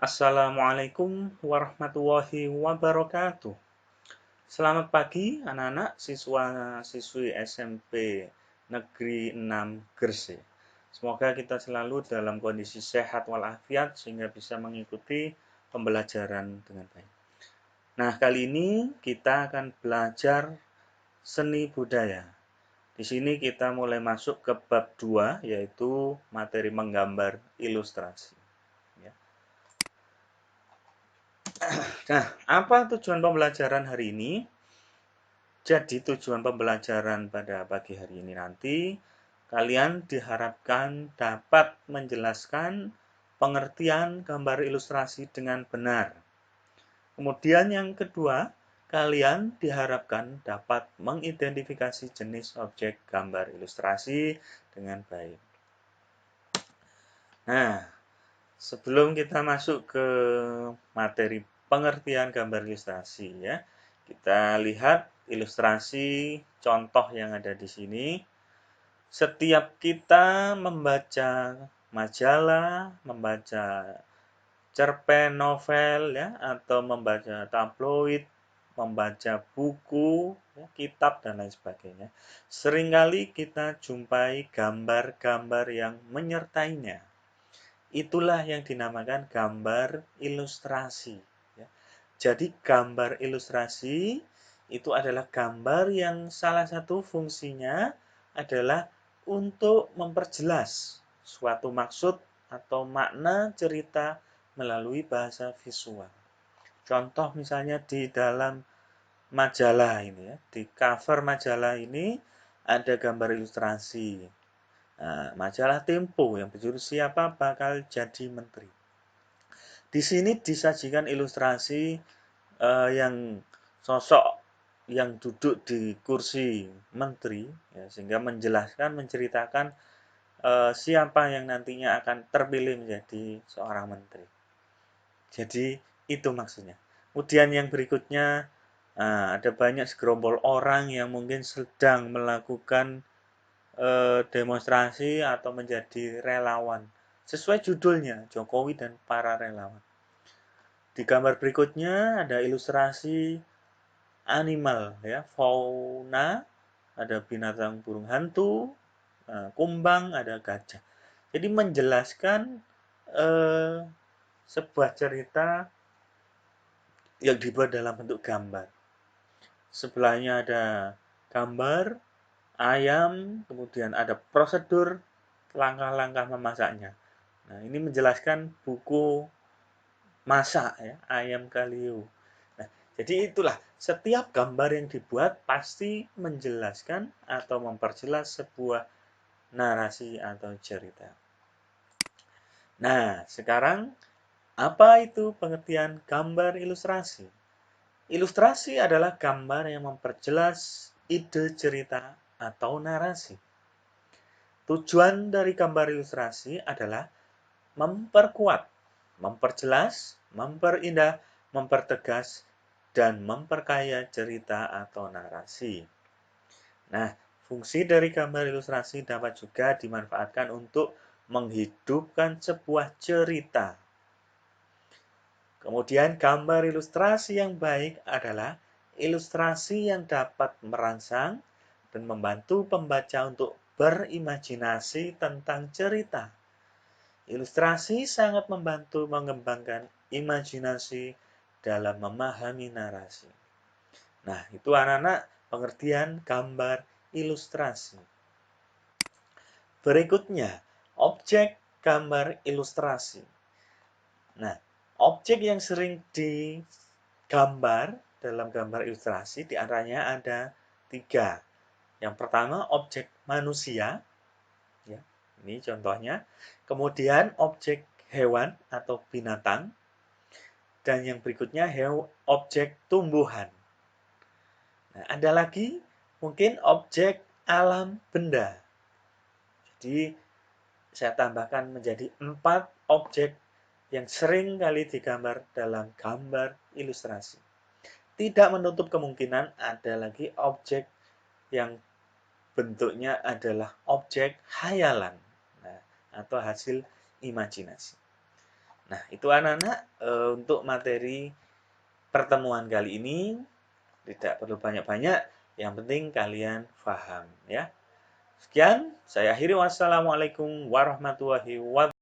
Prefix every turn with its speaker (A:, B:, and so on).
A: Assalamualaikum warahmatullahi wabarakatuh. Selamat pagi anak-anak siswa-siswi SMP Negeri 6 Gresik. Semoga kita selalu dalam kondisi sehat walafiat sehingga bisa mengikuti pembelajaran dengan baik. Nah, kali ini kita akan belajar seni budaya. Di sini kita mulai masuk ke bab 2 yaitu materi menggambar ilustrasi. Nah, apa tujuan pembelajaran hari ini? Jadi tujuan pembelajaran pada pagi hari ini nanti, kalian diharapkan dapat menjelaskan pengertian gambar ilustrasi dengan benar. Kemudian yang kedua, kalian diharapkan dapat mengidentifikasi jenis objek gambar ilustrasi dengan baik. Nah, sebelum kita masuk ke materi pengertian gambar ilustrasi ya, kita lihat ilustrasi contoh yang ada di sini. Setiap kita membaca majalah, membaca cerpen novel ya, atau membaca tabloid, membaca buku, ya, kitab dan lain sebagainya. Seringkali kita jumpai gambar-gambar yang menyertainya. Itulah yang dinamakan gambar ilustrasi. Ya. Jadi gambar ilustrasi itu adalah gambar yang salah satu fungsinya adalah untuk memperjelas suatu maksud atau makna cerita melalui bahasa visual. Contoh misalnya di dalam majalah ini ya, di cover majalah ini ada gambar ilustrasi. Nah, majalah Tempo yang berjudul Siapa Bakal Jadi Menteri. Di sini disajikan ilustrasi yang sosok yang duduk di kursi menteri, ya, sehingga menjelaskan, menceritakan siapa yang nantinya akan terpilih menjadi seorang menteri. Jadi itu maksudnya. Kemudian yang berikutnya ada banyak segerombol orang yang mungkin sedang melakukan demonstrasi atau menjadi relawan. Sesuai judulnya, Jokowi dan para relawan. Di gambar berikutnya ada ilustrasi animal ya, fauna, ada binatang burung hantu, kumbang, ada gajah. Jadi menjelaskan eh, sebuah cerita yang dibuat dalam bentuk gambar. Sebelahnya ada gambar ayam, kemudian ada prosedur langkah-langkah memasaknya. Nah, ini menjelaskan buku masak ya, ayam kalio. Nah, jadi itulah setiap gambar yang dibuat pasti menjelaskan atau memperjelas sebuah narasi atau cerita. Nah, sekarang apa itu pengertian gambar ilustrasi? Ilustrasi adalah gambar yang memperjelas ide cerita atau narasi. Tujuan dari gambar ilustrasi adalah memperkuat, memperjelas, memperindah, mempertegas, dan memperkaya cerita atau narasi. Nah, fungsi dari gambar ilustrasi dapat juga dimanfaatkan untuk menghidupkan sebuah cerita. Kemudian gambar ilustrasi yang baik adalah ilustrasi yang dapat merangsang dan membantu pembaca untuk berimajinasi tentang cerita. Ilustrasi sangat membantu mengembangkan imajinasi dalam memahami narasi. Nah, itu anak-anak pengertian gambar ilustrasi. Berikutnya, objek gambar ilustrasi. Nah, objek yang sering digambar dalam gambar ilustrasi diantaranya ada 3. Yang pertama, objek manusia. Ya, ini contohnya. Kemudian objek hewan atau binatang. Dan yang berikutnya objek tumbuhan. Nah, ada lagi mungkin objek alam benda. Jadi saya tambahkan menjadi 4 objek yang sering kali digambar dalam gambar ilustrasi. Tidak menutup kemungkinan ada lagi objek yang bentuknya adalah objek hayalan, nah, atau hasil imajinasi. Nah, itu anak-anak untuk materi pertemuan kali ini tidak perlu banyak-banyak, yang penting kalian paham ya. Sekian, saya akhiri. Wassalamualaikum warahmatullahi wabarakatuh.